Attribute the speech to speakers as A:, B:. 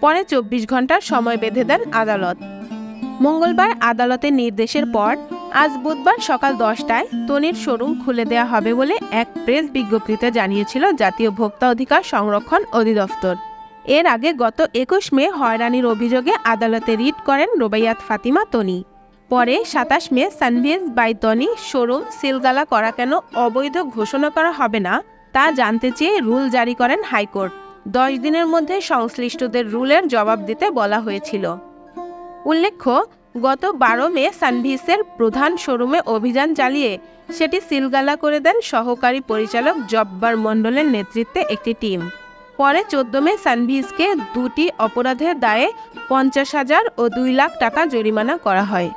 A: পরে 24 ঘন্টার সময় বেঁধে দেন আদালত। মঙ্গলবার আদালতের নির্দেশের পর আজ বুধবার সকাল 10টায় তনির শোরুম খুলে দেওয়া হবে বলে এক প্রেস বিজ্ঞপ্তিতে জানিয়েছিল জাতীয় ভোক্তা অধিকার সংরক্ষণ অধিদপ্তর। এর আগে গত 21 মে হয়রানির অভিযোগে আদালতে রিট করেন রোবাইয়াত ফাতিমা তনি। পরে 27 মে সানভিজ বাই তনি শোরুম সিলগালা করা কেন অবৈধ ঘোষণা করা হবে না তা জানতে চেয়ে রুল জারি করেন হাইকোর্ট। 10 দিনের মধ্যে সংশ্লিষ্টদের রুলের জবাব দিতে বলা হয়েছিল। উল্লেখ্য, গত 12 মে সানভিসের প্রধান শোরুমে অভিযান চালিয়ে সেটি সিলগালা করে দেন সহকারী পরিচালক জব্বার মণ্ডলের নেতৃত্বে একটি টিম। পরে 14 মে সানভিসকে দুটি অপরাধের দায়ে 50,000 ও 2 লাখ টাকা জরিমানা করা হয়।